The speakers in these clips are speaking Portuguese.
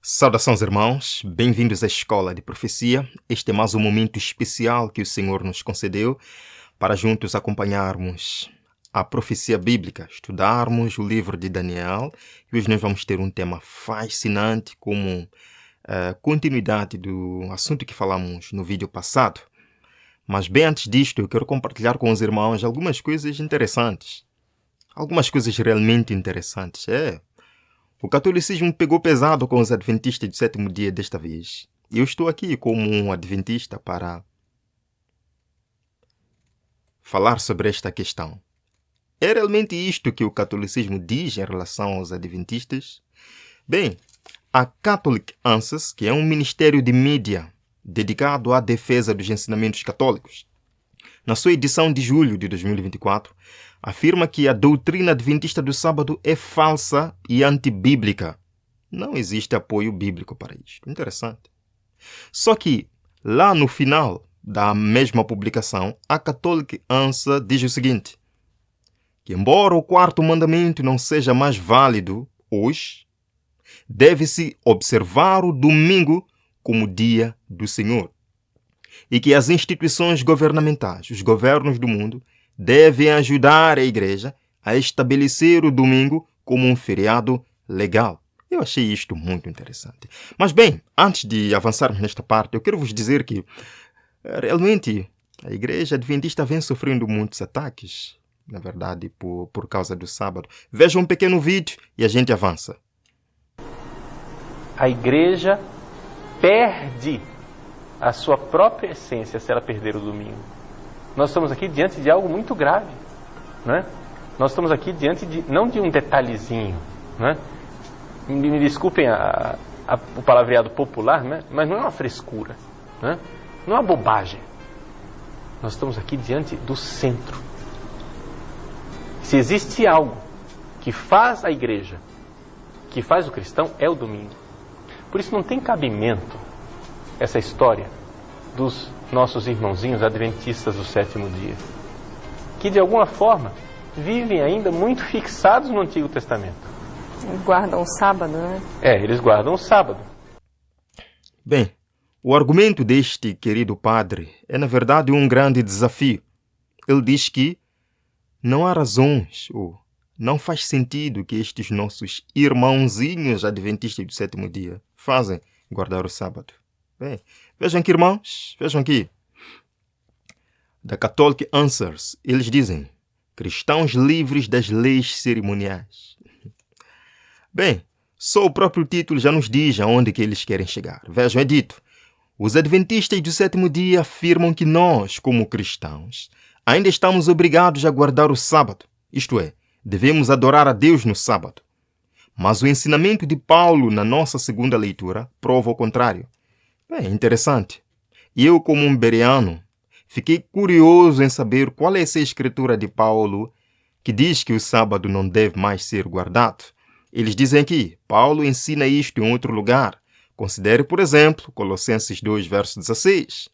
Saudações, irmãos, bem-vindos à Escola de Profecia. Este é mais um momento especial que o Senhor nos concedeu para juntos acompanharmos a profecia bíblica, estudarmos o livro de Daniel. E hoje nós vamos ter um tema fascinante como continuidade do assunto que falamos no vídeo passado. Mas bem antes disto, eu quero compartilhar com os irmãos algumas coisas interessantes. Algumas coisas realmente interessantes. O catolicismo pegou pesado com os adventistas do sétimo dia desta vez. E eu estou aqui como um adventista para falar sobre esta questão. É realmente isto que o catolicismo diz em relação aos adventistas? Bem, a Catholic Answers, que é um ministério de mídia dedicado à defesa dos ensinamentos católicos, na sua edição de julho de 2024, afirma que a doutrina adventista do sábado é falsa e antibíblica. Não existe apoio bíblico para isto. Interessante. Só que, lá no final da mesma publicação, a Catholic Answer diz o seguinte, que embora o quarto mandamento não seja mais válido hoje, deve-se observar o domingo como dia do Senhor. E que as instituições governamentais, os governos do mundo, devem ajudar a Igreja a estabelecer o domingo como um feriado legal. Eu achei isto muito interessante. Mas bem, antes de avançarmos nesta parte, eu quero vos dizer que realmente a Igreja Adventista vem sofrendo muitos ataques, na verdade, por causa do sábado. Veja um pequeno vídeo e a gente avança. A Igreja perde a sua própria essência se ela perder o domingo. Nós estamos aqui diante de algo muito grave, né? Nós estamos aqui diante não de um detalhezinho, né? Me desculpem o palavreado popular, né? Mas não é uma frescura, né? Não é uma bobagem. Nós estamos aqui diante do centro. Se existe algo que faz a igreja, que faz o cristão, é o domingo. Por isso não tem cabimento essa história dos nossos irmãozinhos adventistas do sétimo dia, que de alguma forma vivem ainda muito fixados no Antigo Testamento. Eles guardam o sábado, né? Eles guardam o sábado. Bem, o argumento deste querido padre é, na verdade, um grande desafio. Ele diz que não há razões, ou não faz sentido que estes nossos irmãozinhos adventistas do sétimo dia fazem guardar o sábado. Bem, vejam aqui, irmãos, vejam aqui. Da Catholic Answers, eles dizem, cristãos livres das leis cerimoniais. Bem, só o próprio título já nos diz aonde que eles querem chegar. Vejam, é dito, os adventistas do sétimo dia afirmam que nós, como cristãos, ainda estamos obrigados a guardar o sábado. Isto é, devemos adorar a Deus no sábado. Mas o ensinamento de Paulo na nossa segunda leitura prova o contrário. É interessante. E eu, como um bereano, fiquei curioso em saber qual é essa escritura de Paulo que diz que o sábado não deve mais ser guardado. Eles dizem que Paulo ensina isto em outro lugar. Considere, por exemplo, Colossenses 2, verso 16.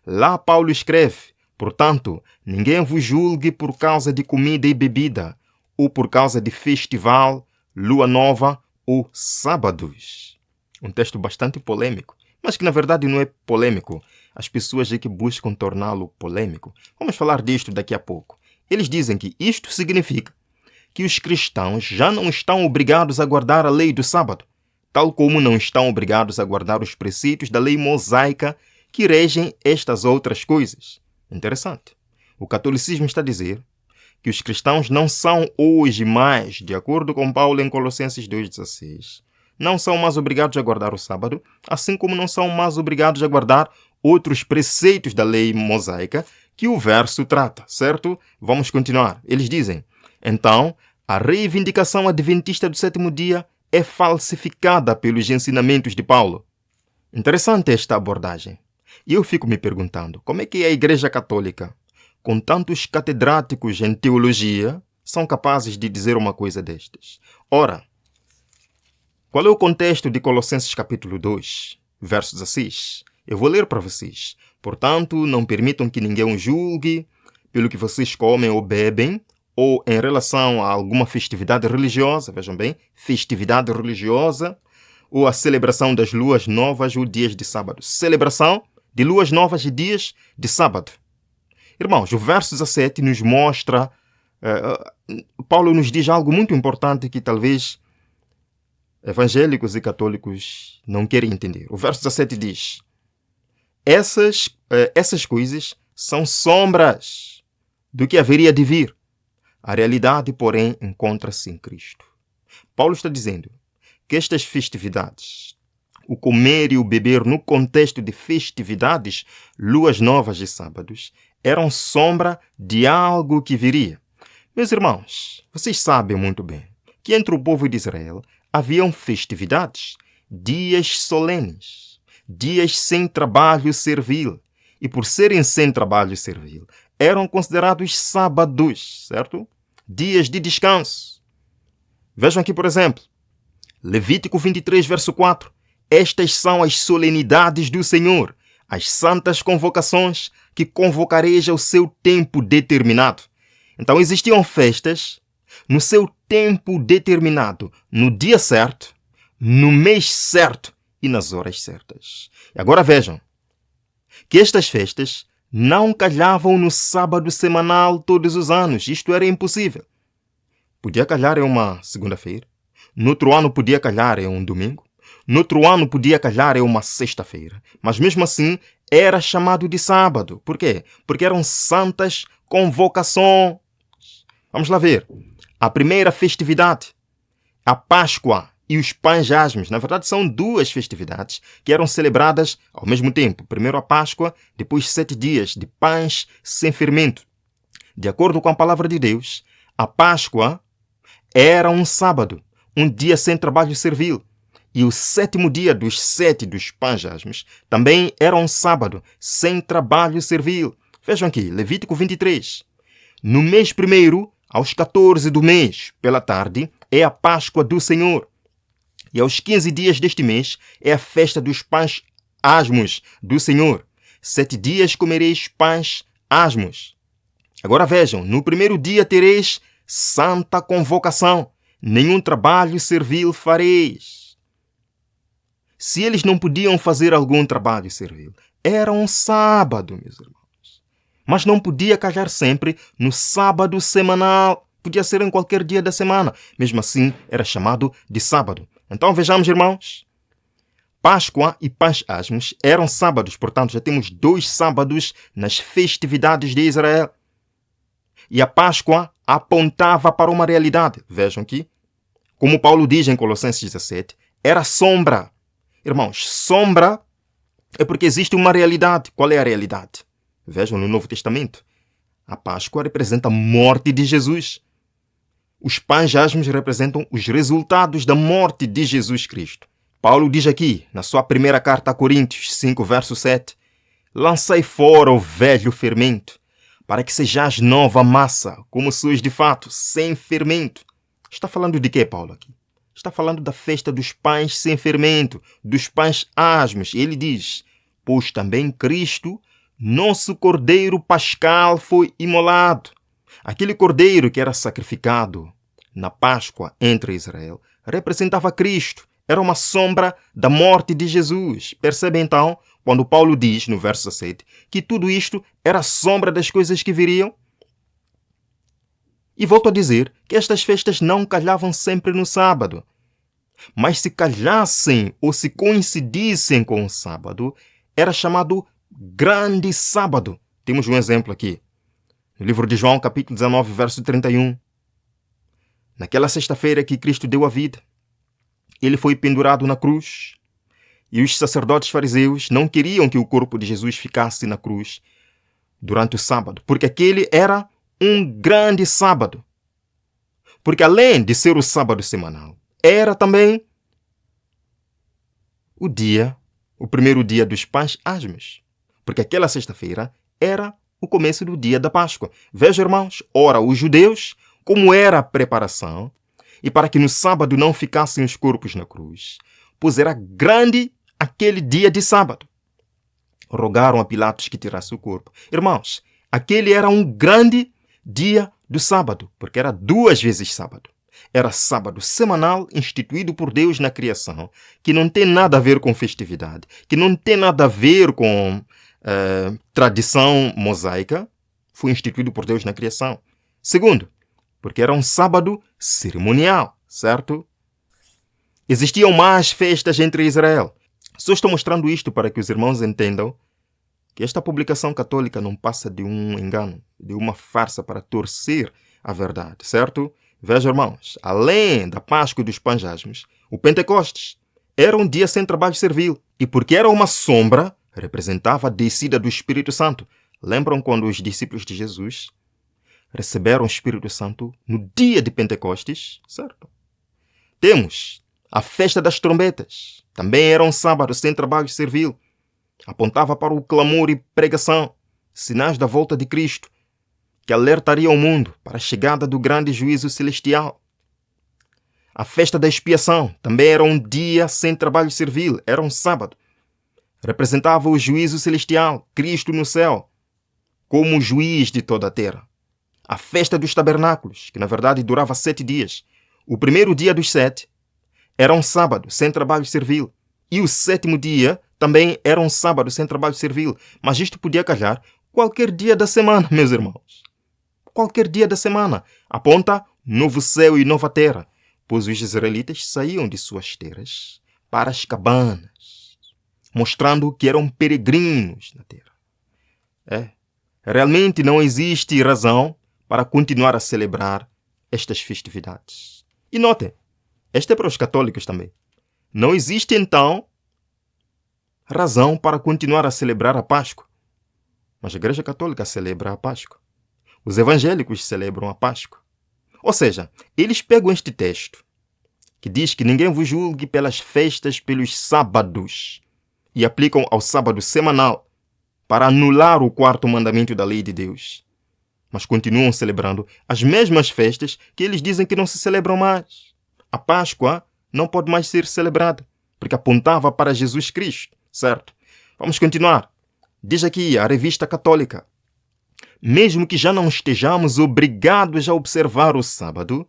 Lá Paulo escreve, portanto, ninguém vos julgue por causa de comida e bebida, ou por causa de festival, lua nova ou sábados. Um texto bastante polêmico. Mas que na verdade não é polêmico. As pessoas é que buscam torná-lo polêmico. Vamos falar disto daqui a pouco. Eles dizem que isto significa que os cristãos já não estão obrigados a guardar a lei do sábado, tal como não estão obrigados a guardar os preceitos da lei mosaica que regem estas outras coisas. Interessante. O catolicismo está a dizer que os cristãos não são hoje mais, de acordo com Paulo em Colossenses 2,16, não são mais obrigados a guardar o sábado, assim como não são mais obrigados a guardar outros preceitos da lei mosaica que o verso trata, certo? Vamos continuar. Eles dizem, então, a reivindicação adventista do sétimo dia é falsificada pelos ensinamentos de Paulo. Interessante esta abordagem. E eu fico me perguntando, como é que a Igreja Católica, com tantos catedráticos em teologia, são capazes de dizer uma coisa destas? Ora, qual é o contexto de Colossenses capítulo 2, verso 16? Eu vou ler para vocês. Portanto, não permitam que ninguém os julgue pelo que vocês comem ou bebem, ou em relação a alguma festividade religiosa, vejam bem, festividade religiosa, ou a celebração das luas novas ou dias de sábado. Celebração de luas novas e dias de sábado. Irmãos, o verso 17 nos mostra, Paulo nos diz algo muito importante que talvez evangélicos e católicos não querem entender. O verso 17 diz: essas coisas são sombras do que haveria de vir. A realidade, porém, encontra-se em Cristo. Paulo está dizendo que estas festividades, o comer e o beber no contexto de festividades, luas novas e sábados, eram sombra de algo que viria. Meus irmãos, vocês sabem muito bem que entre o povo de Israel haviam festividades, dias solenes, dias sem trabalho servil. E por serem sem trabalho servil, eram considerados sábados, certo? Dias de descanso. Vejam aqui, por exemplo, Levítico 23, verso 4. Estas são as solenidades do Senhor, as santas convocações que convocareis ao seu tempo determinado. Então existiam festas no seu tempo determinado, no dia certo, no mês certo e nas horas certas. E agora vejam que estas festas não calhavam no sábado semanal todos os anos. Isto era impossível. Podia calhar em uma segunda-feira, no outro ano podia calhar em um domingo, no outro ano podia calhar em uma sexta-feira. Mas mesmo assim era chamado de sábado. Por quê? Porque eram santas convocações. Vamos lá ver. A primeira festividade, a Páscoa e os pães asmos. Na verdade, são duas festividades que eram celebradas ao mesmo tempo. Primeiro a Páscoa, depois 7 dias de pães sem fermento. De acordo com a palavra de Deus, a Páscoa era um sábado, um dia sem trabalho servil. E o 7º dia dos 7 dos pães asmos também era um sábado, sem trabalho servil. Vejam aqui, Levítico 23. No mês primeiro, aos 14 do mês, pela tarde, é a Páscoa do Senhor. E aos 15 dias deste mês é a festa dos pães asmos do Senhor. 7 dias comereis pães asmos. Agora vejam, no primeiro dia tereis santa convocação. Nenhum trabalho servil fareis. Se eles não podiam fazer algum trabalho servil, era um sábado, meus irmãos. Mas não podia calhar sempre no sábado semanal. Podia ser em qualquer dia da semana. Mesmo assim, era chamado de sábado. Então vejamos, irmãos. Páscoa e pães asmos eram sábados. Portanto, já temos 2 sábados nas festividades de Israel. E a Páscoa apontava para uma realidade. Vejam aqui. Como Paulo diz em Colossenses 17, era sombra. Irmãos, sombra é porque existe uma realidade. Qual é a realidade? Vejam no Novo Testamento. A Páscoa representa a morte de Jesus. Os pães asmos representam os resultados da morte de Jesus Cristo. Paulo diz aqui, na sua primeira carta a Coríntios 5, verso 7, lançai fora o velho fermento, para que sejais nova massa, como sois de fato, sem fermento. Está falando de quê, Paulo, aqui? Está falando da festa dos pães sem fermento, dos pães asmos. Ele diz, pois também Cristo, nosso cordeiro pascal, foi imolado. Aquele cordeiro que era sacrificado na Páscoa entre Israel representava Cristo. Era uma sombra da morte de Jesus. Percebe então, quando Paulo diz no verso 7, que tudo isto era sombra das coisas que viriam? E volto a dizer que estas festas não calhavam sempre no sábado. Mas se calhassem ou se coincidissem com o sábado, era chamado Grande Sábado. Temos um exemplo aqui. No livro de João, capítulo 19, verso 31. Naquela sexta-feira que Cristo deu a vida, ele foi pendurado na cruz. E os sacerdotes fariseus não queriam que o corpo de Jesus ficasse na cruz durante o sábado, porque aquele era um grande sábado. Porque além de ser o sábado semanal, era também o primeiro dia dos pães asmos. Porque aquela sexta-feira era o começo do dia da Páscoa. Vejam, irmãos, ora, os judeus, como era a preparação, e para que no sábado não ficassem os corpos na cruz, pois era grande aquele dia de sábado. Rogaram a Pilatos que tirasse o corpo. Irmãos, aquele era um grande dia do sábado, porque era 2 vezes sábado. Era sábado semanal instituído por Deus na criação, que não tem nada a ver com festividade, que não tem nada a ver com tradição mosaica. Foi instituído por Deus na criação. Segundo, porque era um sábado cerimonial, certo? Existiam mais festas entre Israel. Só estou mostrando isto para que os irmãos entendam que esta publicação católica não passa de um engano, de uma farsa para torcer a verdade, certo? Vejam, irmãos, além da Páscoa e dos Pães Asmos, o Pentecostes era um dia sem trabalho servil. E porque era uma sombra, representava a descida do Espírito Santo. Lembram quando os discípulos de Jesus receberam o Espírito Santo no dia de Pentecostes? Certo? Temos a festa das trombetas. Também era um sábado sem trabalho servil. Apontava para o clamor e pregação, sinais da volta de Cristo, que alertaria o mundo para a chegada do grande juízo celestial. A festa da expiação também era um dia sem trabalho servil, era um sábado. Representava o juízo celestial, Cristo no céu, como juiz de toda a terra. A festa dos tabernáculos, que na verdade durava 7 dias. O primeiro dia dos 7 era um sábado sem trabalho servil. E o 7º dia também era um sábado sem trabalho servil. Mas isto podia calhar qualquer dia da semana, meus irmãos. Qualquer dia da semana. Aponta novo céu e nova terra, pois os israelitas saíam de suas terras para as cabanas, mostrando que eram peregrinos na terra. Realmente não existe razão para continuar a celebrar estas festividades. E notem, este é para os católicos também. Não existe, então, razão para continuar a celebrar a Páscoa. Mas a Igreja Católica celebra a Páscoa. Os evangélicos celebram a Páscoa. Ou seja, eles pegam este texto, que diz que ninguém vos julgue pelas festas, pelos sábados, e aplicam ao sábado semanal para anular o 4º mandamento da lei de Deus. Mas continuam celebrando as mesmas festas que eles dizem que não se celebram mais. A Páscoa não pode mais ser celebrada, porque apontava para Jesus Cristo, certo? Vamos continuar. Diz aqui a Revista Católica: mesmo que já não estejamos obrigados a observar o sábado,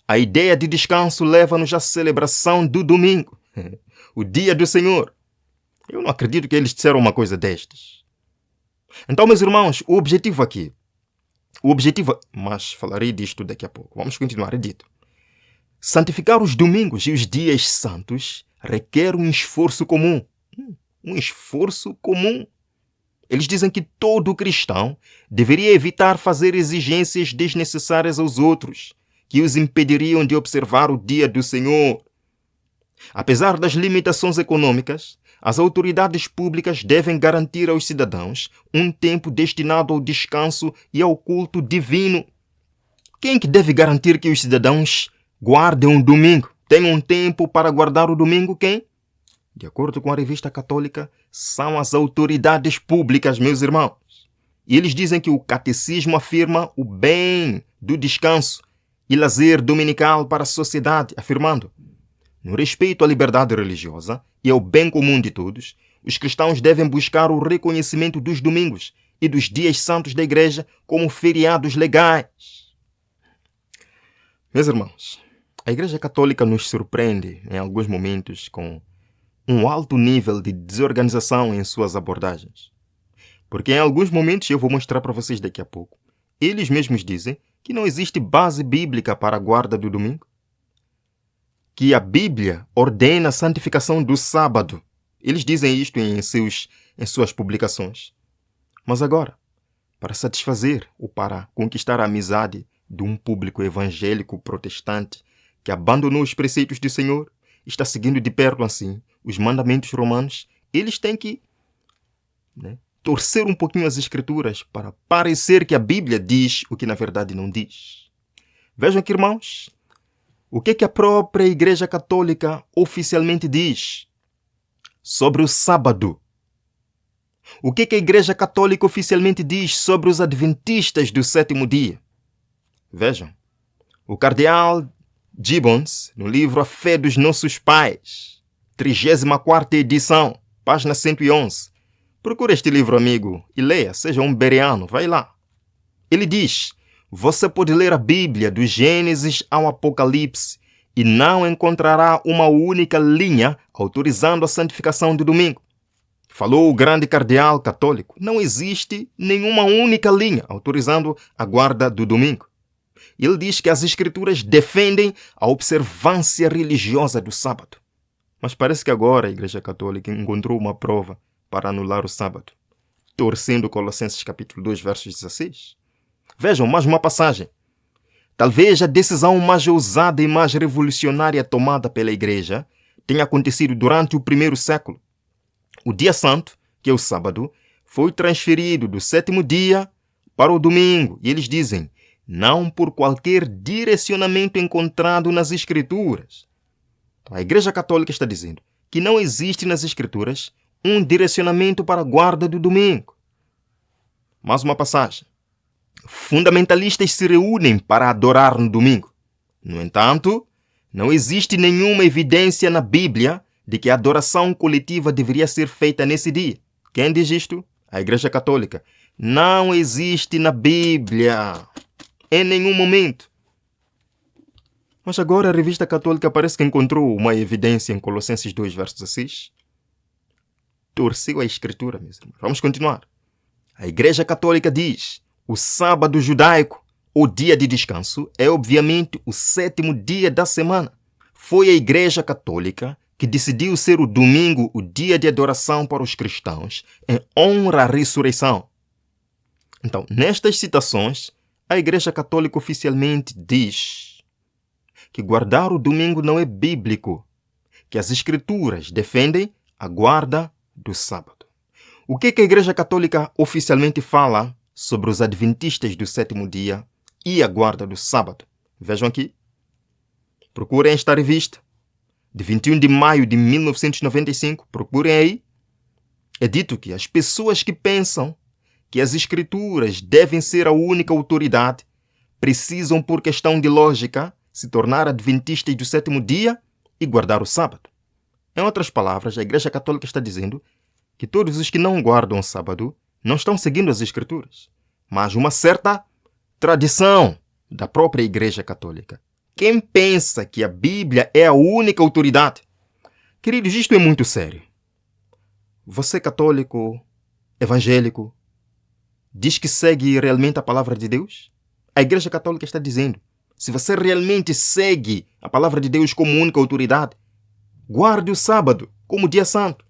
a ideia de descanso leva-nos à celebração do domingo, o dia do Senhor. Eu não acredito que eles disseram uma coisa destas. Então, meus irmãos, o objetivo, mas falarei disto daqui a pouco. Vamos continuar, é dito. Santificar os domingos e os dias santos requer um esforço comum. Um esforço comum. Eles dizem que todo cristão deveria evitar fazer exigências desnecessárias aos outros, que os impediriam de observar o dia do Senhor. Apesar das limitações econômicas, as autoridades públicas devem garantir aos cidadãos um tempo destinado ao descanso e ao culto divino. Quem que deve garantir que os cidadãos guardem um domingo? Tenham um tempo para guardar o domingo? Quem? De acordo com a Revista Católica, são as autoridades públicas, meus irmãos. E eles dizem que o catecismo afirma o bem do descanso e lazer dominical para a sociedade, afirmando: no respeito à liberdade religiosa e ao bem comum de todos, os cristãos devem buscar o reconhecimento dos domingos e dos dias santos da Igreja como feriados legais. Meus irmãos, a Igreja Católica nos surpreende em alguns momentos com um alto nível de desorganização em suas abordagens. Porque em alguns momentos, eu vou mostrar para vocês daqui a pouco, eles mesmos dizem que não existe base bíblica para a guarda do domingo, que a Bíblia ordena a santificação do sábado. Eles dizem isto em suas publicações. Mas agora, para satisfazer ou para conquistar a amizade de um público evangélico protestante que abandonou os preceitos do Senhor, está seguindo de perto assim os mandamentos romanos, eles têm que torcer um pouquinho as escrituras para parecer que a Bíblia diz o que na verdade não diz. Vejam aqui, irmãos, o que a própria Igreja Católica oficialmente diz sobre o sábado. O que a Igreja Católica oficialmente diz sobre os adventistas do 7º dia. Vejam, o cardeal Gibbons, no livro A Fé dos Nossos Pais, 34ª edição, página 111. Procure este livro, amigo, e leia, seja um bereano, vai lá. Ele diz: Você pode ler a Bíblia do Gênesis ao Apocalipse e não encontrará uma única linha autorizando a santificação do domingo. Falou o grande cardeal católico, não existe nenhuma única linha autorizando a guarda do domingo. Ele diz que as escrituras defendem a observância religiosa do sábado. Mas parece que agora a Igreja Católica encontrou uma prova para anular o sábado, torcendo Colossenses capítulo 2, versos 16. Vejam mais uma passagem. Talvez a decisão mais ousada e mais revolucionária tomada pela Igreja tenha acontecido durante o primeiro século. O dia santo, que é o sábado, foi transferido do sétimo dia para o domingo. E eles dizem, não por qualquer direcionamento encontrado nas Escrituras. A Igreja Católica está dizendo que não existe nas Escrituras um direcionamento para a guarda do domingo. Mais uma passagem. Fundamentalistas se reúnem para adorar no domingo. No entanto, não existe nenhuma evidência na Bíblia de que a adoração coletiva deveria ser feita nesse dia. Quem diz isto? A Igreja Católica. Não existe na Bíblia, em nenhum momento. Mas agora a Revista Católica parece que encontrou uma evidência em Colossenses 2, verso 16. Torceu a Escritura, meus irmãos. Vamos continuar. A Igreja Católica diz, o sábado judaico, o dia de descanso, é obviamente o sétimo dia da semana. Foi a Igreja Católica que decidiu ser o domingo o dia de adoração para os cristãos, em honra à ressurreição. Então, nestas citações, a Igreja Católica oficialmente diz que guardar o domingo não é bíblico, que as Escrituras defendem a guarda do sábado. O que a Igreja Católica oficialmente fala sobre os adventistas do sétimo dia e a guarda do sábado? Vejam aqui. Procurem esta revista, de 21 de maio de 1995. Procurem aí. É dito que as pessoas que pensam que as Escrituras devem ser a única autoridade precisam, por questão de lógica, se tornar adventistas do sétimo dia e guardar o sábado. Em outras palavras, a Igreja Católica está dizendo que todos os que não guardam o sábado não estão seguindo as Escrituras, mas uma certa tradição da própria Igreja Católica. Quem pensa que a Bíblia é a única autoridade? Queridos, isto é muito sério. Você católico, evangélico, diz que segue realmente a palavra de Deus? A Igreja Católica está dizendo, se você realmente segue a palavra de Deus como única autoridade, guarde o sábado como dia santo.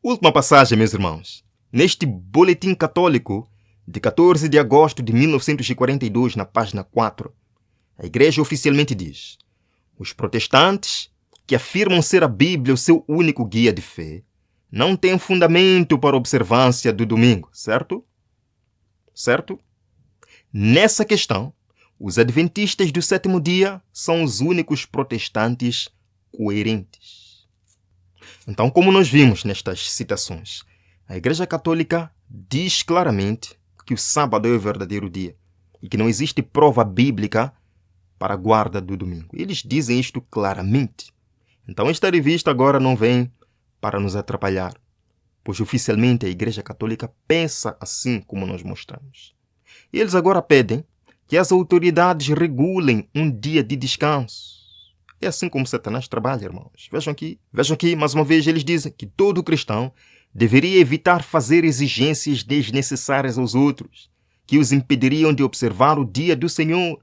Última passagem, meus irmãos. Neste boletim católico de 14 de agosto de 1942, na página 4, a Igreja oficialmente diz, os protestantes que afirmam ser a Bíblia o seu único guia de fé não têm fundamento para a observância do domingo, certo? Certo? Nessa questão, os adventistas do sétimo dia são os únicos protestantes coerentes. Então, como nós vimos nestas citações, a Igreja Católica diz claramente que o sábado é o verdadeiro dia e que não existe prova bíblica para a guarda do domingo. Eles dizem isto claramente. Então, esta revista agora não vem para nos atrapalhar, pois oficialmente a Igreja Católica pensa assim como nós mostramos. E eles agora pedem que as autoridades regulem um dia de descanso. É assim como Satanás trabalha, irmãos. Vejam aqui, mais uma vez, eles dizem que todo cristão deveria evitar fazer exigências desnecessárias aos outros, que os impediriam de observar o dia do Senhor.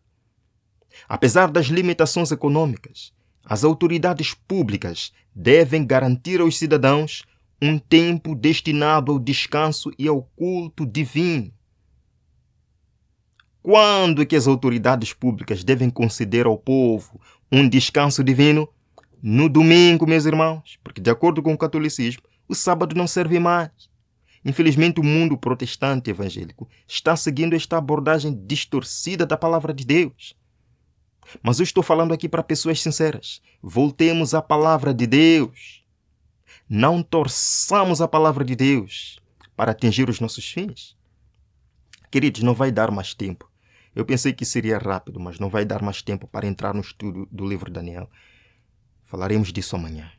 Apesar das limitações econômicas, as autoridades públicas devem garantir aos cidadãos um tempo destinado ao descanso e ao culto divino. Quando é que as autoridades públicas devem conceder ao povo um descanso divino? No domingo, meus irmãos, porque de acordo com o catolicismo, o sábado não serve mais. Infelizmente, o mundo protestante evangélico está seguindo esta abordagem distorcida da palavra de Deus. Mas eu estou falando aqui para pessoas sinceras. Voltemos à palavra de Deus. Não torçamos a palavra de Deus para atingir os nossos fins. Queridos, não vai dar mais tempo. Eu pensei que seria rápido, mas não vai dar mais tempo para entrar no estudo do livro de Daniel. Falaremos disso amanhã.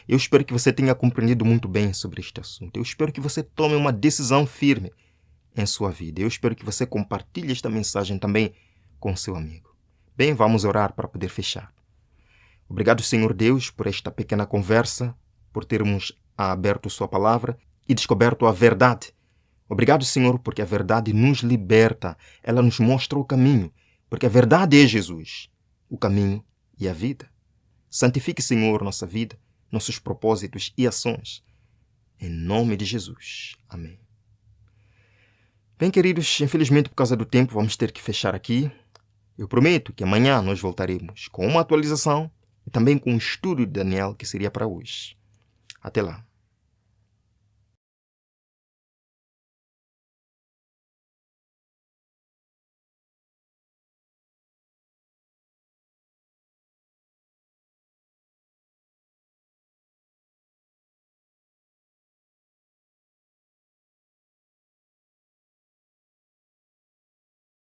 Eu espero que você tenha compreendido muito bem sobre este assunto. Eu espero que você tome uma decisão firme em sua vida. Eu espero que você compartilhe esta mensagem também com seu amigo. Bem, vamos orar para poder fechar. Obrigado, Senhor Deus, por esta pequena conversa, por termos aberto sua palavra e descoberto a verdade. Obrigado, Senhor, porque a verdade nos liberta. Ela nos mostra o caminho, porque a verdade é Jesus, o caminho e a vida. Santifique, Senhor, nossa vida, nossos propósitos e ações. Em nome de Jesus. Amém. Bem, queridos, infelizmente por causa do tempo vamos ter que fechar aqui. Eu prometo que amanhã nós voltaremos com uma atualização e também com um estudo de Daniel que seria para hoje. Até lá.